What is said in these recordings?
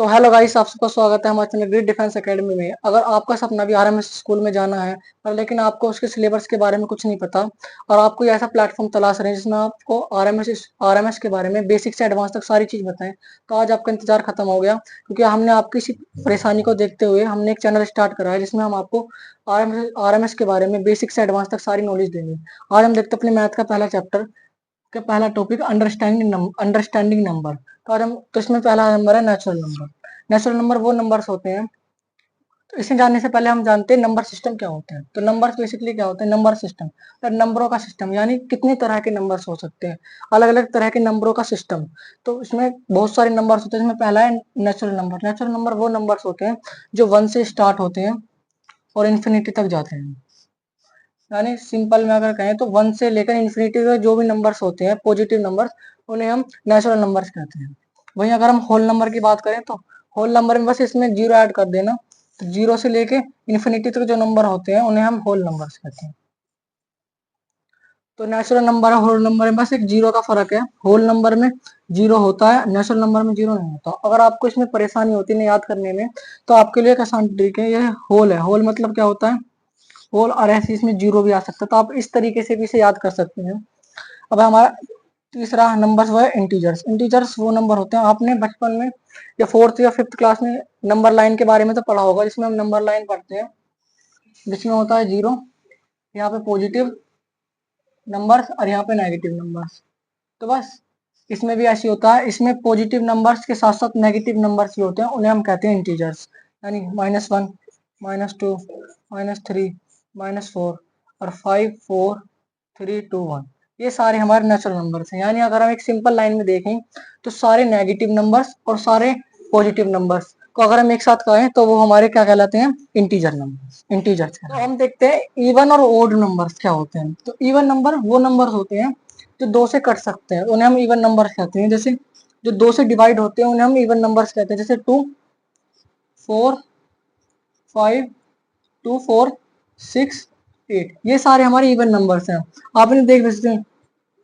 तो hello guys, आप सबका स्वागत है हमारे चैनल ग्रेट डिफेंस एकेडमी में। अगर आपका सपना भी आरएमएस स्कूल में जाना है पर लेकिन आपको उसके सिलेबस के बारे में कुछ नहीं पता और आप कोई ऐसा प्लेटफॉर्म तलाश रहे हैं जिसमें आपको आरएमएस के बारे में बेसिक से एडवांस तक सारी चीज बताएं, तो आज आपका इंतजार खत्म हो गया। क्योंकि हमने आपकी इसी परेशानी को देखते हुए हमने एक चैनल स्टार्ट करा है जिसमें हम आपको आरएमएस के बारे में बेसिक से एडवांस तक सारी नॉलेज देंगे। आज हम देखते हैं अपने मैथ का पहला चैप्टर का पहला टॉपिक अंडरस्टैंडिंग नंबर। तो इसमें पहला नंबर है नेचुरल नंबर। नेचुरल नंबर वो नंबर्स होते हैं, तो इसे जानने से पहले हम जानते हैं नंबर सिस्टम क्या होते हैं। तो नंबर बेसिकली क्या होते हैं? नंबर सिस्टम, तो नंबरों का सिस्टम, यानी कितने तरह के नंबर्स हो सकते हैं, अलग अलग तरह के नंबरों का सिस्टम। तो इसमें बहुत सारे नंबर्स होते हैं, इसमें पहला है नेचुरल नंबर। नेचुरल नंबर वो नंबर्स होते हैं जो 1 से स्टार्ट होते हैं और इन्फिनिटी तक जाते हैं। यानी सिंपल में अगर कहें तो 1 से लेकर इन्फिनिटी तक जो भी नंबर्स होते हैं पॉजिटिव नंबर्स, उन्हें हम नेचुरल नंबर्स कहते हैं। वहीं अगर हम होल नंबर की बात करें तो होल नंबर में बस इसमें जीरो ऐड कर देना, तो जीरो से लेके इन्फिनिटी तक जो नंबर होते हैं उन्हें हम होल नंबर्स कहते हैं। तो नेचुरल नंबर और होल नंबर में बस एक जीरो का फर्क है। होल नंबर में जीरो होता है, नेचुरल नंबर में जीरो नहीं होता। अगर आपको इसमें परेशानी होती है याद करने में, तो आपके लिए एक आसान ट्रिक है, यह होल है। होल मतलब क्या होता है? होल, और ऐसे इसमें जीरो भी आ सकता है, तो आप इस तरीके से भी इसे याद कर सकते हैं। अब हमारा तीसरा नंबर वो है इंटीजर्स। इंटीजर्स वो नंबर होते हैं, आपने बचपन में या फोर्थ या फिफ्थ क्लास में नंबर लाइन के बारे में तो पढ़ा होगा, जिसमें हम नंबर लाइन पढ़ते हैं, जिसमें होता है जीरो, यहाँ पे पॉजिटिव नंबर्स और यहाँ पे नेगेटिव नंबर्स। तो बस इसमें भी ऐसे होता है, इसमें पॉजिटिव नंबर्स के साथ साथ नेगेटिव नंबर्स भी होते हैं, उन्हें हम कहते हैं इंटीजर्स। यानी -1, -2, -3, -4 और 5, 4, 3, 2, 1, ये सारे हमारे नेचुरल नंबर्स हैं। यानी अगर हम एक सिंपल लाइन में देखें तो सारे नेगेटिव नंबर्स और सारे पॉजिटिव नंबर्स को अगर हम एक साथ कहें तो वो हमारे क्या कहलाते हैं? Integer numbers, integers. तो हम देखते हैं इवन और ओड नंबर्स क्या होते हैं। तो इवन नंबर वो नंबर्स होते हैं जो दो से कट सकते हैं, उन्हें हम इवन नंबर्स कहते हैं। जैसे जो दो से डिवाइड होते हैं उन्हें हम इवन नंबर्स कहते हैं, जैसे 2, 4, 5, 2, 4, 6, 8, ये सारे हमारे इवन नंबर्स हैं। आपने देख सकते हैं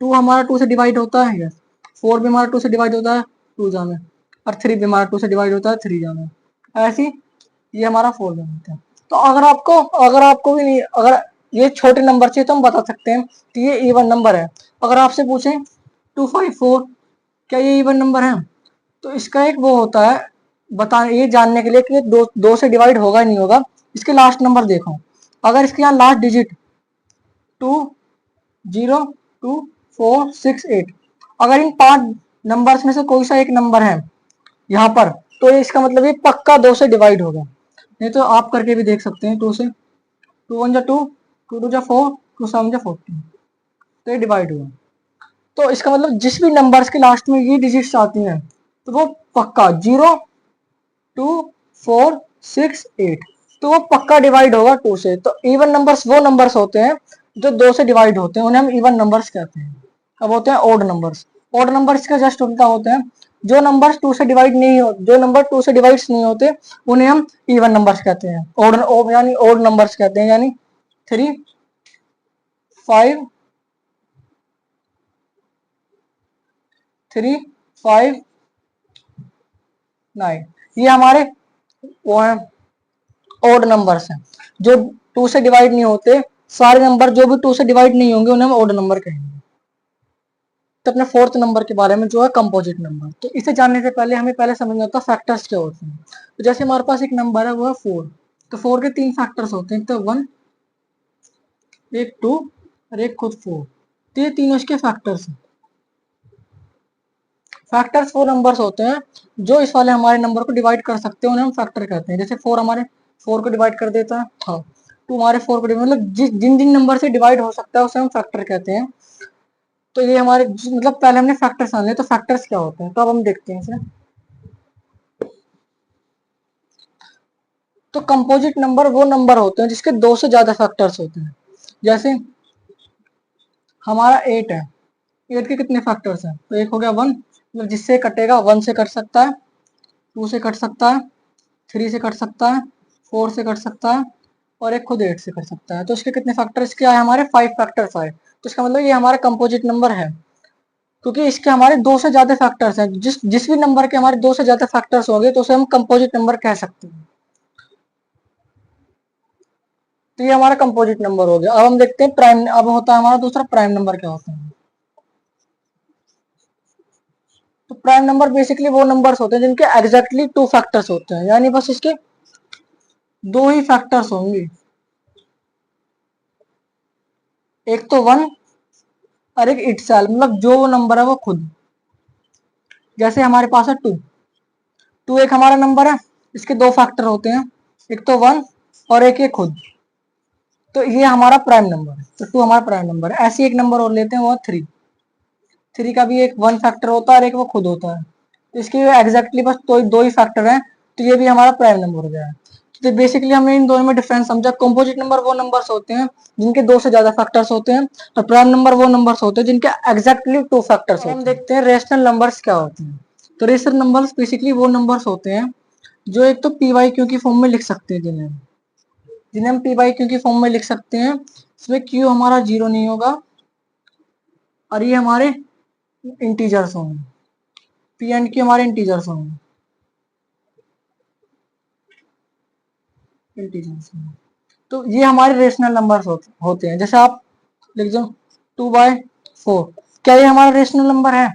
2 हमारा 2 से डिवाइड होता है, यस। 4 भी हमारा 2 से डिवाइड होता है, 2 जा में, और 3 भी हमारा 2 से डिवाइड होता है, 3 जा में। ऐसे ये हमारा 4 में होता है। तो अगर आपको भी नहीं, अगर ये छोटे नंबर चाहिए तो हम बता सकते हैं कि ये इवन नंबर है। अगर आपसे पूछें 254 क्या ये इवन नंबर है, तो इसका एक वो होता है, बता ये जानने के लिए कि दो से डिवाइड होगा नहीं होगा, इसके लास्ट नंबर देखो। अगर इसके यहाँ लास्ट डिजिट 2, 0, 2, 4, 6, 8, अगर इन 5 नंबर्स में से कोई सा एक नंबर है यहाँ पर, तो इसका मतलब ये पक्का 2 से डिवाइड होगा। नहीं तो आप करके भी देख सकते हैं 2 से, 2 1 जा 2, 2 2 जा 4, 2 7 जा 14, तो ये डिवाइड हुआ। तो इसका मतलब जिस भी नंबर्स के लास्ट में ये डिजिट्स आती हैं तो वो पक्का 0, 2, 4, 6, 8, तो वो पक्का डिवाइड होगा 2 से। तो इवन नंबर्स वो नंबर्स होते हैं जो 2 से डिवाइड होते हैं, उन्हें हम इवन नंबर्स कहते हैं। अब होते हैं ओड नंबर्स। ओड नंबर्स का जस्ट उल्टा होते हैं, जो नंबर्स 2 से डिवाइड नहीं हो, जो नंबर 2 से डिवाइड नहीं होते उन्हें हम इवन नंबर्स कहते हैं। ओड यानी ओड नंबर्स कहते हैं, यानी 3, 5, 3, 5, 9, ये हमारे वो हैं ओड नंबर्स हैं जो 2 से डिवाइड नहीं होते। सारे नंबर जो भी 2 से डिवाइड नहीं होंगे उन्हें हम ओड नंबर कहेंगे। तो अपने फोर्थ नंबर के बारे में जो है कंपोजिट नंबर। तो इसे जानने से पहले हमें पहले समझना होता है फैक्टर्स क्या होते हैं। तो जैसे हमारे पास एक नंबर है वो है 4, तो 4 के 3 फैक्टर्स होते हैं, तो 1, एक 2 और एक खुद 4, तो ये तीनों इसके फैक्टर्स हैं। फैक्टर्स वो नंबर्स होते हैं जो इस वाले हमारे नंबर को डिवाइड कर सकते हैं, उन्हें हम फैक्टर कहते हैं। जैसे 4 हमारे 4 को डिवाइड कर देता है, हाँ, 2 हमारे 4 को मतलब जिन जिन नंबर से डिवाइड हो सकता है उसे हम फैक्टर कहते हैं। तो ये हमारे मतलब पहले हमने फैक्टर्स जान लिया, तो फैक्टर्स क्या होते हैं तो अब हम देखते हैं इसे। तो कंपोजिट नंबर वो नंबर होते हैं जिसके 2 से ज्यादा फैक्टर्स होते हैं। जैसे हमारा 8 है, 8 के कितने फैक्टर्स हैं? तो एक हो गया 1, मतलब जिससे कटेगा 1 से कट सकता है, 2 से कट सकता है, 3 से कट सकता है, 4 से कट सकता है, और एक खुद 8 से कट सकता है। तो इसके कितने फैक्टर्स क्या है? हमारे 5 फैक्टर्स आए। तो इसका मतलब ये हमारा कंपोजिट नंबर है, क्योंकि इसके हमारे दो से ज्यादा फैक्टर्स हैं। जिस जिस भी नंबर के हमारे दो से ज्यादा फैक्टर्स होंगे तो उसे हम कंपोजिट नंबर कह सकते हैं। तो ये हमारा कंपोजिट नंबर हो गया। अब हम देखते हैं प्राइम। अब होता है हमारा दूसरा प्राइम नंबर क्या होता है। तो प्राइम नंबर बेसिकली वो नंबर्स होते हैं जिनके एग्जैक्टली टू फैक्टर्स होते हैं, यानी बस इसके दो ही फैक्टर्स होंगे, एक तो वन और एक इटसेल्फ, मतलब जो नंबर है वो खुद। जैसे हमारे पास है टू। टू एक हमारा नंबर है, इसके दो फैक्टर होते हैं, एक तो वन और एक ये खुद। तो ये हमारा प्राइम नंबर है। तो टू हमारा प्राइम नंबर है। ऐसे एक नंबर और लेते हैं, वो थ्री। थ्री का भी एक वन फैक्टर होता है और एक वो खुद होता है। तो इसके एग्जैक्टली बस दो ही फैक्टर हैं, तो ये भी हमारा प्राइम नंबर हो गया है। तो बेसिकली हमने इन दोनों में डिफरेंस समझा। कंपोजिट नंबर वो नंबर्स होते हैं जिनके दो से ज्यादा फैक्टर्स होते हैं, और प्राइम नंबर वो नंबर्स होते हैं जिनके एग्जैक्टली टू फैक्टर्स होते हैं। हम देखते हैं रेशनल नंबर्स क्या होते हैं। तो रेशनल नंबर्स बेसिकली वो नंबर्स होते हैं जो एक तो पी वाई क्यू की फॉर्म में लिख सकते हैं, जिन्हें जिन्हें हम पी वाई क्यू की फॉर्म में लिख सकते हैं। इसमें क्यू हमारा जीरो नहीं होगा और ये हमारे इंटीजर्स होंगे। पी एंड क्यू हमारे इंटीजर्स होंगे। इंटीजर्स होंगे। तो ये हमारे रेशनल नंबर्स होते हैं। जैसे आप लिख दो 2/4, क्या ये हमारा रेशनल नंबर है?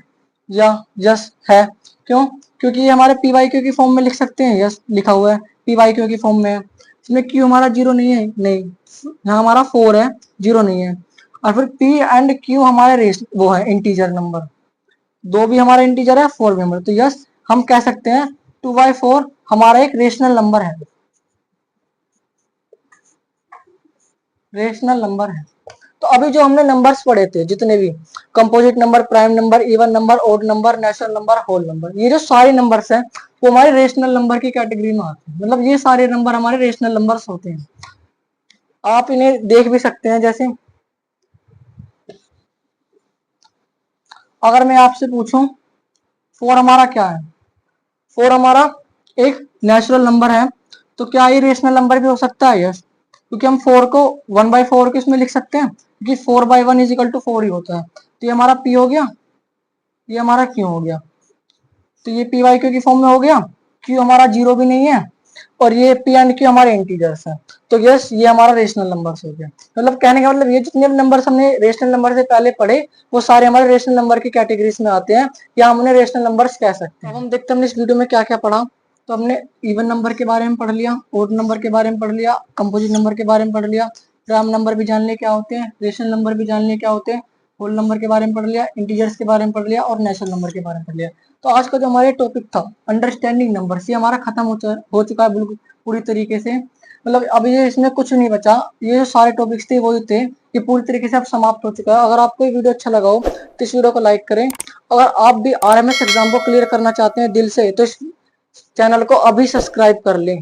या यस है। क्यों? क्योंकि ये हमारे पी वाई क्यू की फॉर्म में लिख सकते हैं। यस लिखा हुआ है, पी वाई क्यू की फॉर्म में है। इसमें क्यू हमारा जीरो नहीं है, नहीं। यहाँ हमारा 4 है, जीरो नहीं है। और फिर पी एंड क्यू हमारे रेस वो है इंटीजर नंबर, दो भी हमारा इंटीजर है, फोर भी नंबर। तो यस हम कह सकते हैं 2/4 हमारा एक रेशनल नंबर है। रेशनल नंबर है। तो अभी जो हमने नंबर्स पढ़े थे जितने भी, composite number, prime number, even number, odd number, natural number, whole number, ये जो सारे नंबर्स हैं वो हमारे रेशनल नंबर की कैटेगरी में आते हैं। मतलब ये सारे नंबर हमारे रेशनल नंबर्स होते हैं। आप इन्हें देख भी सकते हैं। जैसे अगर मैं आपसे पूछूं फोर हमारा क्या है, फोर हमारा एक नेचुरल नंबर है, तो क्या ये रेशनल नंबर भी हो सकता है? यस, क्योंकि हम फोर को 1/4 के इसमें लिख सकते हैं, क्योंकि 4/1 इजिकल टू 4 ही होता है। तो ये हमारा पी हो गया, ये हमारा क्यू हो गया। तो ये पी वाई क्यू की फॉर्म में हो गया। क्यू हमारा जीरो भी नहीं है और ये पी एंड क्यू हमारे इंटीजर्स हैं। तो यस ये हमारा रेशनल नंबर्स हो गया। मतलब कहने का मतलब ये जितने भी नंबर्स हमने रेशनल नंबर से पहले पढ़े वो सारे हमारे रेशनल नंबर की कैटेगरीज में आते हैं, या हम उन्हें रेशनल नंबर्स कह सकते हैं। अब हम देखते हैं हमने इस वीडियो में क्या क्या पढ़ा। तो हमने इवन नंबर के बारे में पढ़ लिया, ओड नंबर के बारे में पढ़ लिया, कंपोजिट नंबर के बारे में पढ़ लिया, प्राइम नंबर भी जान लिया क्या होते हैं, रेशनल नंबर भी जान लिया क्या होते हैं, होल नंबर के बारे में पढ़ लिया, इंटीजर्स के बारे में पढ़ लिया और नेचुरल नंबर के बारे में पढ़ लिया। तो आज का जो हमारा टॉपिक था अंडरस्टैंडिंग नंबर्स, ये हमारा खत्म हो चुका है बिल्कुल पूरी तरीके से। मतलब अब ये इसमें कुछ नहीं बचा। ये जो सारे टॉपिक्स थे वही थे, ये पूरी तरीके से अब समाप्त हो चुका है। अगर आपको ये वीडियो अच्छा लगा हो तो इस वीडियो को लाइक करें। अगर आप भी आरएमएस एग्जाम को क्लियर करना चाहते हैं दिल से तो इस चैनल को अभी सब्सक्राइब कर लें।